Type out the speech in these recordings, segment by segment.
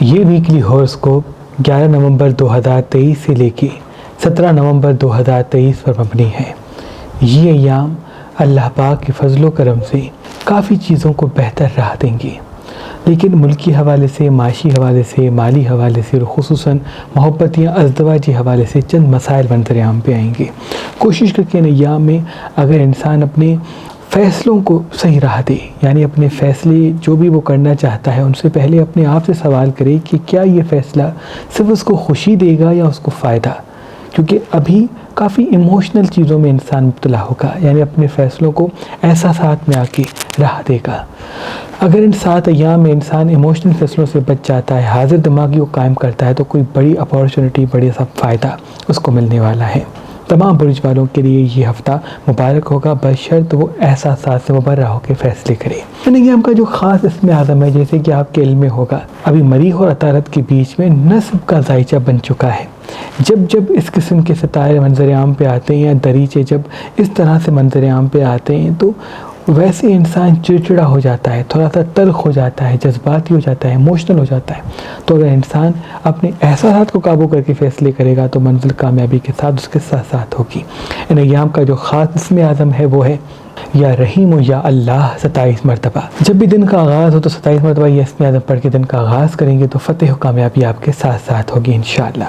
یہ ویکلی ہوراسکوپ 11 نومبر 2023 سے لے کے 17 نومبر 2023 پر مبنی ہے۔ یہ ایام اللہ پاک کے فضل و کرم سے کافی چیزوں کو بہتر راہ دیں گے، لیکن ملکی حوالے سے، معاشی حوالے سے، مالی حوالے سے اور خصوصاً محبت یا ازدواجی حوالے سے چند مسائل منظر عام پہ آئیں گے۔ کوشش کر کے ان ایام میں اگر انسان اپنے فیصلوں کو صحیح راہ دے، یعنی اپنے فیصلے جو بھی وہ کرنا چاہتا ہے ان سے پہلے اپنے آپ سے سوال کرے کہ کیا یہ فیصلہ صرف اس کو خوشی دے گا یا اس کو فائدہ، کیونکہ ابھی کافی ایموشنل چیزوں میں انسان مبتلا ہوگا، یعنی اپنے فیصلوں کو احساسات میں آ کے راہ دے گا۔ اگر ان 7 ایام میں انسان ایموشنل فیصلوں سے بچ جاتا ہے، حاضر دماغی کو قائم کرتا ہے، تو کوئی بڑی اپارچونٹی، بڑی سا فائدہ اس کو ملنے والا ہے۔ تمام برج والوں کے لیے یہ ہفتہ مبارک ہوگا، بشرط وہ احساسات سے مبرہ ہو کے فیصلے کرے۔ ان ایام کا جو خاص اسم اعظم ہے، جیسے کہ آپ کے علم میں ہوگا، ابھی مریخ اور عطارد کے بیچ میں نصب کا ذائچہ بن چکا ہے۔ جب اس قسم کے ستارے منظر عام پہ آتے ہیں یا دریچے جب اس طرح سے منظر عام پہ آتے ہیں تو ویسے انسان چڑچڑا ہو جاتا ہے، تھوڑا سا تلخ ہو جاتا ہے، جذباتی ہو جاتا ہے، ایموشنل ہو جاتا ہے۔ تو اگر انسان اپنے احساسات کو قابو کر کے فیصلے کرے گا تو منزل کامیابی کے ساتھ اس کے ساتھ ساتھ ہوگی۔ ان ایام کا جو خاص اسم اعظم ہے وہ ہے یا رحیم و یا اللہ 27 مرتبہ۔ جب بھی دن کا آغاز ہو تو 27 مرتبہ یہ اسم اعظم پڑھ کے دن کا آغاز کریں گے تو فتح و کامیابی آپ کے ساتھ ساتھ ہوگی انشاءاللہ۔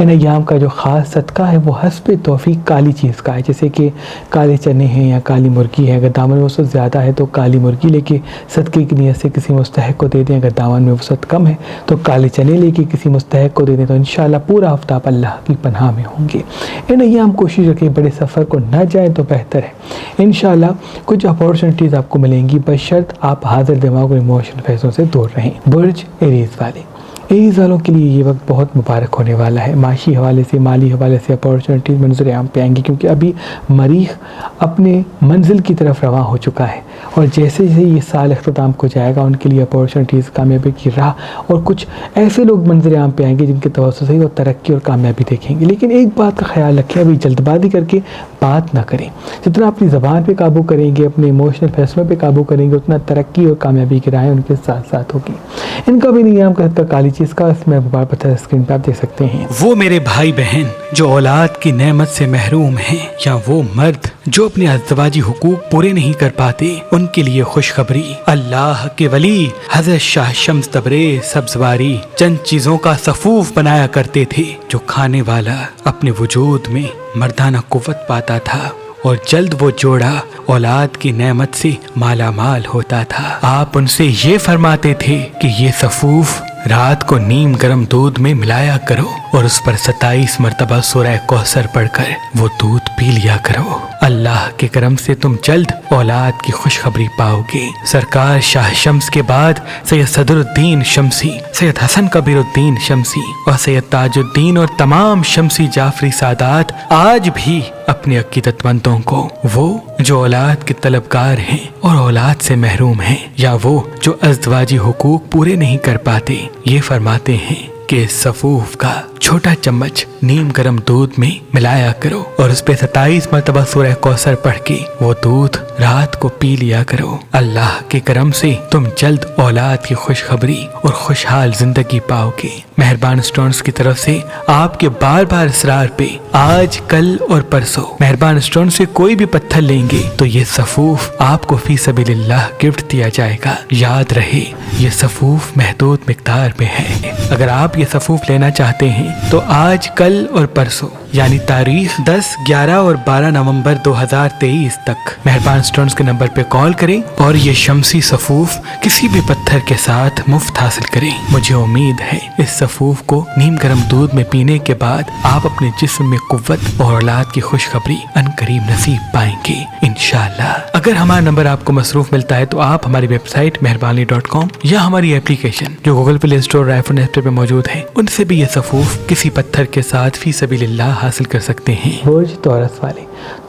ان ایام کا جو خاص صدقہ ہے وہ حسب توفیق کالی چیز کا ہے، جیسے کہ کالے چنے ہیں یا کالی مرغی ہے۔ اگر دامن میں وسعت زیادہ ہے تو کالی مرغی لے کے صدقے کی نیت سے کسی مستحق کو دے دیں، اگر دامن میں وسعت کم ہے تو کالے چنے لے کے کسی مستحق کو دے دیں، تو انشاءاللہ پورا ہفتہ آپ اللہ کی پناہ میں ہوں گے۔ ان ایام کوشش رکھیں بڑے سفر کو نہ جائیں تو بہتر ہے۔ انشاءاللہ کچھ اپارچونٹیز آپ کو ملیں گی، بشرط آپ حاضر دماغ اور ایموشنل فیصلوں سے دور رہیں۔ برج ایریز والے، ایریز والوں کے لیے یہ وقت بہت مبارک ہونے والا ہے۔ معاشی حوالے سے، مالی حوالے سے اپارچونٹیز منظر عام پہ آئیں گی، کیونکہ ابھی مریخ اپنے منزل کی طرف رواں ہو چکا ہے، اور جیسے جیسے یہ سال اختتام کو جائے گا ان کے لیے اپارچونٹیز، کامیابی کی راہ، اور کچھ ایسے لوگ منظر عام پہ آئیں گے جن کے توسط سے وہ ترقی اور کامیابی دیکھیں گے۔ لیکن ایک بات کا خیال رکھیں، ابھی جلد بازی کر کے بات نہ کریں۔ جتنا اپنی زبان پہ قابو کریں گے، اپنے ایموشنل فیصلوں پہ قابو کریں گے، اتنا ترقی اور کامیابی کی راہیں ان کے ساتھ ساتھ ہوگی۔ ان کا بھی نظام کا کالی چیز کا اس میں پتہ اسکرین پہ آپ دیکھ سکتے ہیں۔ وہ میرے بھائی بہن جو اولاد کی نعمت سے محروم ہیں، یا وہ مرد جو اپنے ازدواجی حقوق پورے نہیں کر پاتے، ان کے لیے خوشخبری۔ اللہ کے ولی حضرت شاہ شمس تبریز سبزواری چند چیزوں کا صفوف بنایا کرتے تھے جو کھانے والا اپنے وجود میں مردانہ قوت پاتا تھا، اور جلد وہ جوڑا اولاد کی نعمت سے مالا مال ہوتا تھا۔ آپ ان سے یہ فرماتے تھے کہ یہ صفوف رات کو نیم گرم دودھ میں ملایا کرو اور اس پر 27 مرتبہ سورہ کوثر پڑھ کر وہ دودھ پی لیا کرو۔ اللہ کے کرم سے تم جلد اولاد کی خوشخبری پاؤ گے۔ سرکار شاہ شمس کے بعد سید صدر الدین شمسی، سید حسن کبیر الدین شمسی اور سید تاج الدین اور تمام شمسی جعفری سادات آج بھی اپنے عقیدت مندوں کو، وہ جو اولاد کے طلبگار ہیں اور اولاد سے محروم ہیں، یا وہ جو ازدواجی حقوق پورے نہیں کر پاتے، یہ فرماتے ہیں کہ صفوف کا چھوٹا چمچ نیم گرم دودھ میں ملایا کرو اور اس پہ 27 مرتبہ سورہ کوثر پڑھ کے وہ دودھ رات کو پی لیا کرو۔ اللہ کے کرم سے تم جلد اولاد کی خوشخبری اور خوشحال زندگی پاؤ گے۔ مہربان اسٹونز کی طرف سے آپ کے بار بار اصرار پہ آج، کل اور پرسوں مہربان اسٹون سے کوئی بھی پتھر لیں گے تو یہ صفوف آپ کو فی سبیل اللہ گفٹ دیا جائے گا۔ یاد رہے یہ صفوف محدود مقدار میں ہے۔ اگر آپ یہ صفوف لینا چاہتے ہیں تو آج، کل اور پرسوں یعنی تاریخ 10، 11 اور 12 نومبر 2023 تک مہربان اسٹونز کے نمبر پہ کال کریں اور یہ شمسی صفوف کسی بھی پتھر کے ساتھ مفت حاصل کریں۔ مجھے امید ہے اس صفوف کو نیم گرم دودھ میں پینے کے بعد آپ اپنے جسم میں قوت اور اولاد کی خوشخبری عنقریب نصیب پائیں گے انشاءاللہ۔ اگر ہمارا نمبر آپ کو مصروف ملتا ہے تو آپ ہماری ویب سائٹ مہربانی.com یا ہماری اپلیکیشن جو گوگل پلے اسٹور، آئی فون ایپ اسٹور پہ موجود ہے، ان سے بھی یہ صفوف کسی پتھر کے ساتھ فی سبیل اللہ حاصل کر سکتے ہیں۔ برج توراس والے،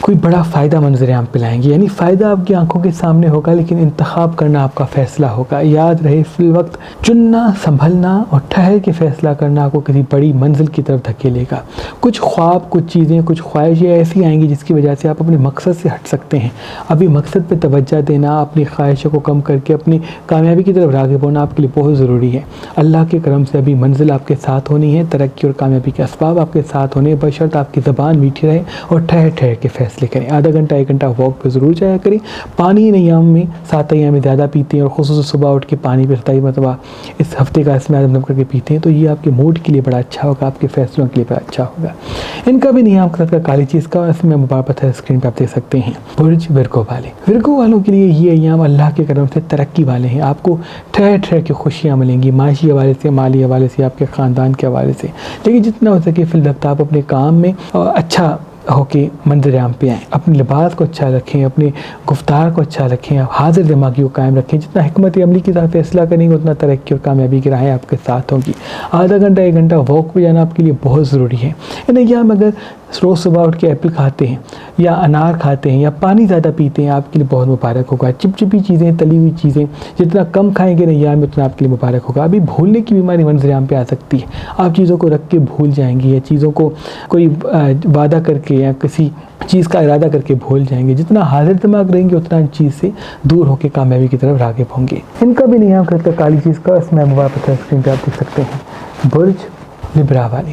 کوئی بڑا فائدہ منظر عام پہ لائیں گے، یعنی فائدہ آپ کی آنکھوں کے سامنے ہوگا لیکن انتخاب کرنا آپ کا فیصلہ ہوگا۔ یاد رہے فی الوقت چننا، سنبھلنا اور ٹھہر کے فیصلہ کرنا آپ کو کسی بڑی منزل کی طرف دھکیلے گا۔ کچھ خواب، کچھ چیزیں، کچھ خواہشیں ایسی آئیں گی جس کی وجہ سے آپ اپنے مقصد سے ہٹ سکتے ہیں۔ ابھی مقصد پہ توجہ دینا، اپنی خواہشوں کو کم کر کے اپنی کامیابی کی طرف راغب ہونا آپ کے لیے بہت ضروری ہے۔ اللہ کے کرم سے ابھی منزل آپ کے ساتھ ہونی ہے، ترقی اور کامیابی کے اسباب آپ کے ساتھ ہونے، بشرط آپ کی زبان میٹھی رہے اور ٹھہر ٹھہر کے فیصلے کریں۔ آدھا گھنٹہ 1 گھنٹہ واک پہ ضرور جایا کریں۔ پانی ان ایام میں 7 ایام میں زیادہ پیتے ہیں اور خصوصاً صبح اٹھ کے پانی پہ 27 مرتبہ اس ہفتے کا اسم اعظم کر کے پیتے ہیں تو یہ آپ کے موڈ کے لیے بڑا اچھا ہوگا، آپ کے فیصلوں کے لیے بڑا اچھا ہوگا۔ ان کا بھی نیام کا کالی چیز کا اس میں مبارکت ہے، اسکرین پہ آپ دیکھ سکتے ہیں۔ برج ورگو والے، ورگو والوں کے لیے یہ ایام اللہ کے کرم سے ترقی والے ہیں۔ آپ کو ٹھہر ٹھہر کے خوشیاں ملیں گی، معاشی حوالے سے، مالی حوالے سے، آپ کے خاندان کے حوالے سے، لیکن جتنا ہو سکے فی الوقت آپ اپنے کام میں اچھا ہو کے منظر عام پہ آئیں، اپنے لباس کو اچھا رکھیں، اپنے گفتار کو اچھا رکھیں، حاضر دماغی کو قائم رکھیں۔ جتنا حکمت عملی کے ساتھ فیصلہ کریں گے اتنا ترقی اور کامیابی کی راہیں آپ کے ساتھ ہوں گی۔ آدھا گھنٹہ 1 گھنٹہ واک پہ جانا آپ کے لیے بہت ضروری ہے۔ ان ایام اگر روز صبح اٹھ کے ایپل کھاتے ہیں یا انار کھاتے ہیں یا پانی زیادہ پیتے ہیں آپ کے لیے بہت مبارک ہوگا۔ چپچپی چیزیں، تلی ہوئی چیزیں جتنا کم کھائیں گے ایام میں اتنا آپ کے لیے مبارک ہوگا۔ ابھی بھولنے کی بیماری منظر عام پہ آ سکتی ہے، آپ چیزوں کو رکھ کے بھول جائیں گے یا چیزوں کو کوئی وعدہ کر کے یا کسی چیز کا ارادہ کر کے بھول جائیں گے۔ جتنا حاضر دماغ رہیں گے اتنا ان چیز سے دور ہو کے کامیابی کی طرف راغب ہوں گے۔ ان کا بھی نیام کرتا کالی چیز کا اس میں مبارکت ہے، اسکرین پہ آپ دیکھ سکتے ہیں۔ برج لبرا والے،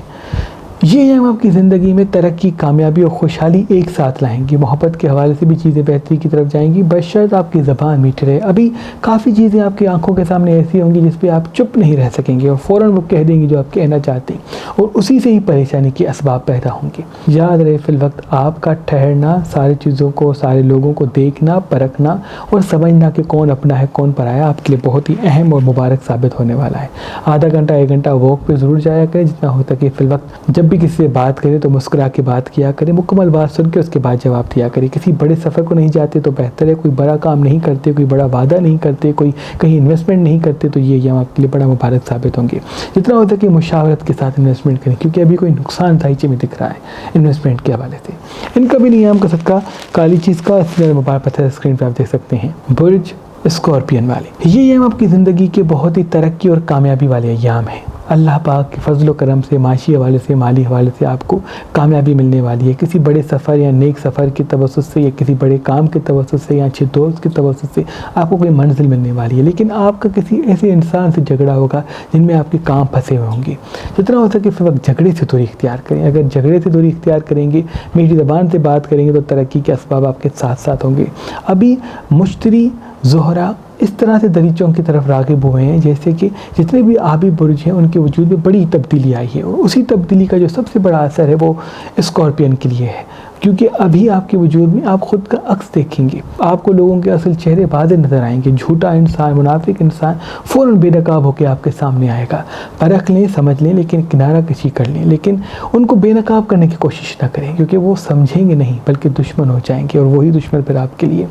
یہ ایام آپ کی زندگی میں ترقی، کامیابی اور خوشحالی ایک ساتھ لائیں گی۔ محبت کے حوالے سے بھی چیزیں بہتری کی طرف جائیں گی، بشرط آپ کی زبان میٹھی رہے۔ ابھی کافی چیزیں آپ کی آنکھوں کے سامنے ایسی ہوں گی جس پہ آپ چپ نہیں رہ سکیں گے اور فوراً وہ کہہ دیں گے جو آپ کہنا چاہتے ہیں اور اسی سے ہی پریشانی کے اسباب پیدا ہوں گے۔ یاد رہے فی الوقت آپ کا ٹھہرنا، ساری چیزوں کو، سارے لوگوں کو دیکھنا، پرکھنا اور سمجھنا کہ کون اپنا ہے کون پرایا آپ کے لیے بہت ہی اہم اور مبارک ثابت ہونے والا ہے۔ آدھا گھنٹہ 1 گھنٹہ واک پہ ضرور جایا کریں جتنا ہو سکے۔ فی الوقت جب بھی کسی سے بات کریں تو مسکرا کے بات کیا کریں، مکمل بات سن کے اس کے بعد جواب دیا کریں۔ کسی بڑے سفر کو نہیں جاتے تو بہتر ہے، کوئی بڑا کام نہیں کرتے، کوئی بڑا وعدہ نہیں کرتے، کوئی کہیں انویسٹمنٹ نہیں کرتے تو یہ ایام آپ کے لیے بڑا مبارک ثابت ہوں گے۔ جتنا ہوتا ہے کہ مشاورت کے ساتھ انویسٹمنٹ کریں کیونکہ ابھی کوئی نقصان دائچے میں دکھ رہا ہے انویسٹمنٹ کے حوالے سے۔ ان کا بھی نیام کا صدقہ کالی چیز کا اس میں مبارکت ہے، اسکرین پہ آپ دیکھ سکتے ہیں۔ برج اسکارپین والے، یہ ایام آپ کی زندگی کے بہت ہی ترقی اور کامیابی والے ایام ہیں۔ اللہ پاک کے فضل و کرم سے، معاشی حوالے سے، مالی حوالے سے آپ کو کامیابی ملنے والی ہے۔ کسی بڑے سفر یا نیک سفر کے توسط سے یا کسی بڑے کام کے توسط سے یا اچھے دوست کے توسط سے آپ کو کوئی منزل ملنے والی ہے، لیکن آپ کا کسی ایسے انسان سے جھگڑا ہوگا جن میں آپ کے کام پھنسے ہوئے ہوں گے۔ جتنا ہو سکے پھر وقت جھگڑے سے دوری اختیار کریں۔ اگر جھگڑے سے دوری اختیار کریں گے، میٹھی زبان سے بات کریں گے تو ترقی کے اسباب آپ کے ساتھ ساتھ ہوں گے۔ ابھی مشتری، زہرہ اس طرح سے دریچوں کی طرف راغب ہوئے ہیں جیسے کہ جتنے بھی آبی برج ہیں ان کے وجود میں بڑی تبدیلی آئی ہے، اور اسی تبدیلی کا جو سب سے بڑا اثر ہے وہ اسکارپین کے لیے ہے، کیونکہ ابھی آپ کے وجود میں آپ خود کا عکس دیکھیں گے، آپ کو لوگوں کے اصل چہرے واضح نظر آئیں گے۔ جھوٹا انسان، منافق انسان فوراً بے نقاب ہو کے آپ کے سامنے آئے گا۔ پرکھ لیں، سمجھ لیں، لیکن کنارہ کشی کر لیں، لیکن ان کو بے نقاب کرنے کی کوشش نہ کریں کیونکہ وہ سمجھیں گے نہیں بلکہ دشمن ہو جائیں گے، اور وہی دشمن پھر آپ کے لیے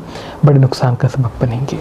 بڑے نقصان کا سبب بنیں گے۔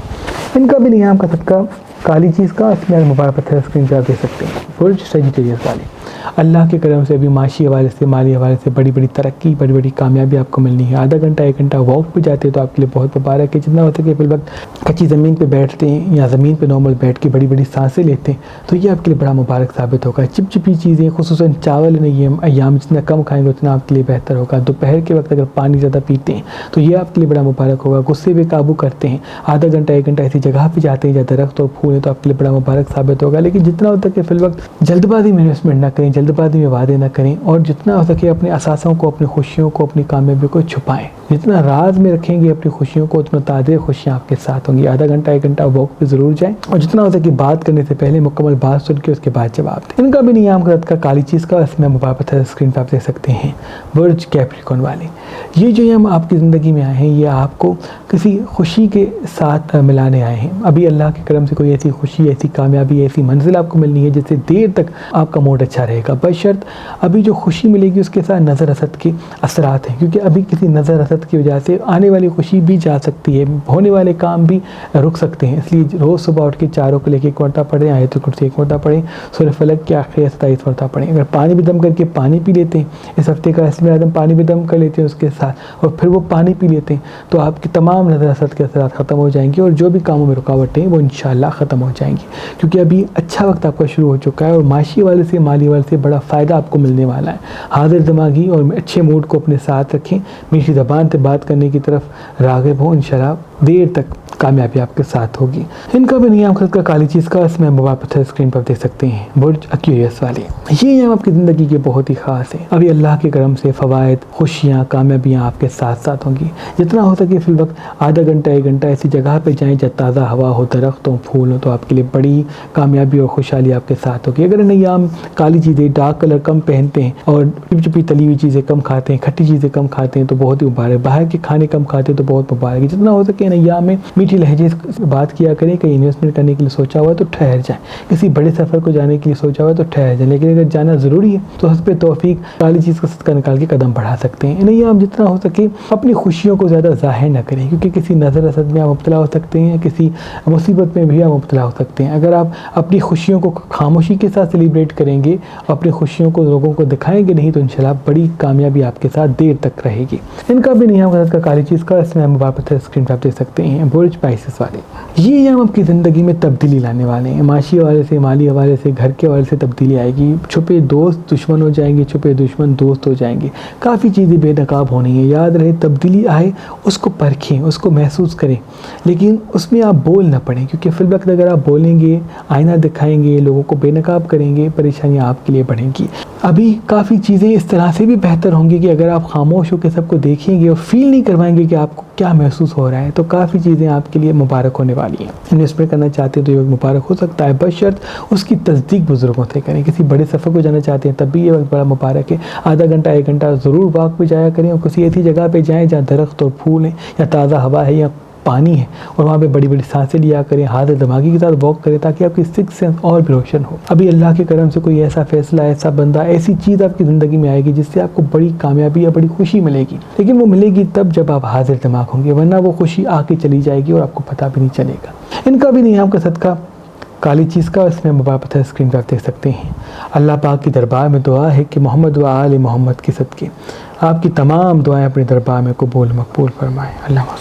ان کا بھی نیام کا صدقہ کالی چیز کا اس میں مبارکت ہے، اسکرین پہ آپ دیکھ سکتے ہیں۔ برج سیجیٹیریس والے، اللہ کے کرم سے ابھی معاشی حوالے سے، مالی حوالے سے بڑی بڑی ترقی، بڑی بڑی کامیابی آپ کو ملنی ہے۔ آدھا گھنٹہ 1 گھنٹہ واک پہ جاتے تو آپ کے لیے بہت مبارک ہے۔ جتنا ہوتا ہے کہ فی الوقت کچی زمین پہ بیٹھتے ہیں یا زمین پہ نارمل بیٹھ کے بڑی بڑی سانسیں لیتے ہیں تو یہ آپ کے لیے بڑا مبارک ثابت ہوگا۔ چپچپی چیزیں، خصوصاً چاول ایام جتنا کم کھائیں گے اتنا آپ کے لیے بہتر ہوگا۔ دوپہر کے وقت اگر پانی زیادہ پیتے ہیں تو یہ آپ کے لیے بڑا مبارک ہوگا۔ غصے پہ قابو کرتے ہیں، آدھا گھنٹہ 1 گھنٹہ ایسی جگہ پہ جاتے ہیں جہاں درخت اور پھول ہیں تو آپ کے لیے بڑا مبارک ثابت ہوگا۔ لیکن جتنا ہوتا ہے کہ فی الوقت جلد بازی میں انویسٹمنٹ نہ کریں، جلد بازی میں وعدے نہ کریں، اور جتنا ہو سکے اپنے اثاثوں کو، اپنی خوشیوں کو، اپنی کامیابی کو چھپائیں۔ جتنا راز میں رکھیں گے اپنی خوشیوں کو اتنا تعداد خوشیاں آپ کے ساتھ ہوں گی۔ آدھا گھنٹہ 1 گھنٹہ واک پہ ضرور جائیں، اور جتنا ہو سکے بات کرنے سے پہلے مکمل بات سن کے اس کے بعد جواب دیں۔ ان کا بھی نیام کا کالی چیز کا اس میں مبارکت ہے، اسکرین پہ آپ دیکھ سکتے ہیں۔ برج کیپریکن والے، یہ جو ہم آپ کی زندگی میں آئے ہیں یہ آپ کو کسی خوشی کے ساتھ ملانے آئے ہیں۔ ابھی اللہ کے کرم سے کوئی ایسی خوشی، ایسی کامیابی، ایسی منزل آپ کو ملنی ہے جس سے دیر تک آپ کا موڈ اچھا رہے گا، بشرط ابھی جو خوشی ملے گی اس کے ساتھ نظر حسد کے اثرات ہیں، کیونکہ ابھی کسی نظر حسد کی وجہ سے آنے والی خوشی بھی جا سکتی ہے، ہونے والے کام بھی رک سکتے ہیں۔ اس لیے روز صبح اٹھ کے چاروں کو لے کے 1 مرتبہ پڑھیں، آیت الکرسی 1 مرتبہ پڑھیں، سورہ فلق کے آخری 27 مرتبہ پڑھیں۔ اگر پانی بھی دم کر کے پانی پی لیتے ہیں، اس ہفتے کا اسم اعظم پانی بھی دم کر لیتے ہیں، اس کے کے ساتھ اور پھر وہ پانی پی لیتے ہیں تو آپ کی تمام نظر اثر کے اثرات ختم ہو جائیں گے اور جو بھی کاموں میں رکاوٹیں ہیں وہ انشاءاللہ ختم ہو جائیں گی، کیونکہ ابھی اچھا وقت آپ کا شروع ہو چکا ہے اور معاشی والے سے مالی والے سے بڑا فائدہ آپ کو ملنے والا ہے۔ حاضر دماغی اور اچھے موڈ کو اپنے ساتھ رکھیں، میٹھی زبان سے بات کرنے کی طرف راغب ہوں، انشاءاللہ دیر تک کامیابی آپ کے ساتھ ہوگی۔ ان کا بھی نیام خط کا کالی چیز کا اس میں موبائل پتھر اسکرین پر دیکھ سکتے ہیں، برج ایکویریس والے۔ یہ ایام آپ کی زندگی کے بہت ہی خاص ہیں، ابھی اللہ کے کرم سے فوائد، خوشیاں، کامیابیاں آپ کے ساتھ ساتھ ہوں گی۔ جتنا ہو سکے فی الوقت آدھا گھنٹہ 1 گھنٹہ ایسی جگہ پہ جائیں جہاں تازہ ہوا ہو، درخت ہو، پھول ہو، تو آپ کے لیے بڑی کامیابی اور خوشحالی آپ کے ساتھ ہوگی۔ اگر ان ایام کالی چیزیں، ڈارک کلر کم پہنتے ہیں اور چپی چپی تلی ہوئی چیزیں کم کھاتے ہیں، کھٹی چیزیں کم کھاتے ہیں تو بہت ہی مبارک، باہر کے کھانے کم کھاتے ہیں تو بہت مبارک ہے۔ جتنا ہو سکے ان ایام میں میٹھی لہجے سے بات کیا کریں، کہیں انویسٹمنٹ کرنے کے لیے سوچا ہوا ہے تو ٹھہر جائیں، کسی بڑے سفر کو جانے کے لیے سوچا ہوا ہے تو ٹھہر جائیں، لیکن اگر جانا ضروری ہے تو حسب توفیق کالی چیز کا صدقہ نکال کے قدم بڑھا سکتے ہیں۔ ان ایام جتنا ہو سکے اپنی خوشیوں کو زیادہ ظاہر نہ کریں، کیونکہ کسی نظر اثر میں آپ مبتلا ہو سکتے ہیں، کسی مصیبت میں بھی آپ مبتلا ہو سکتے ہیں۔ اگر آپ اپنی خوشیوں کو خاموشی کے ساتھ سیلیبریٹ کریں گے، اپنی خوشیوں کو لوگوں کو دکھائیں گے نہیں تو انشاءاللہ بڑی کامیابی آپ کے ساتھ دیر تک رہے گی۔ ان کا بھی نیام خط کا کالی چیز کا اس میں موبائل پتھر اسکرین پر آپ دیکھ سکتے ہیں، برج پائسس والے۔ یہ ایام آپ کی زندگی میں تبدیلی لانے والے ہیں، معاشی حوالے سے، مالی حوالے سے، گھر کے حوالے سے تبدیلی آئے گی، چھپے دوست دشمن ہو جائیں گے، چھپے دشمن دوست ہو جائیں گے، کافی چیزیں بے نقاب ہونی ہیں۔ یاد رہے تبدیلی آئے اس کو پرکھیں، اس کو محسوس کریں، لیکن اس میں آپ بول نہ پڑیں، کیونکہ فی الوقت اگر آپ بولیں گے، آئینہ دکھائیں گے، لوگوں کو بے نقاب کریں گے، پریشانیاں آپ کے لیے بڑھیں گی۔ ابھی کافی چیزیں اس طرح سے بھی بہتر ہوں گی کہ اگر آپ خاموش ہو کے سب کو دیکھیں گے اور فیل نہیں کروائیں گے کہ آپ کو کیا محسوس ہو رہا ہے، تو کافی چیزیں آپ کے لیے مبارک ہونے والی ہیں۔ انویسٹمنٹ کرنا چاہتے ہیں تو یہ وقت مبارک ہو سکتا ہے، بشرط اس کی تصدیق بزرگوں سے کریں۔ کسی بڑے سفر کو جانا چاہتے ہیں تب بھی یہ وقت بڑا مبارک ہے، آدھا گھنٹہ 1 گھنٹہ ضرور واک پہ جایا کریں اور کسی ایسی جگہ پہ جائیں جہاں درخت اور پھول ہیں یا تازہ ہوا ہے یا پانی ہے، اور وہاں پہ بڑی بڑی سانسیں لیا کریں، حاضر دماغی کے ساتھ واک کریں تاکہ آپ کی سکس سینس اور بھی روشن ہو۔ ابھی اللہ کے کرم سے کوئی ایسا فیصلہ، ایسا بندہ، ایسی چیز آپ کی زندگی میں آئے گی جس سے آپ کو بڑی کامیابی یا بڑی خوشی ملے گی، لیکن وہ ملے گی تب جب آپ حاضر دماغ ہوں گے، ورنہ وہ خوشی آ کے چلی جائے گی اور آپ کو پتہ بھی نہیں چلے گا۔ ان کا بھی نیام کا صدقہ کالی چیز کا اس میں موبائل پتھر اسکرین پر دیکھ سکتے ہیں۔ اللہ پاک کی دربار میں دعا ہے کہ محمد و آل محمد کے صدقے آپ کی تمام دعائیں اپنے دربار میں قبول مقبول فرمائیں۔ اللہ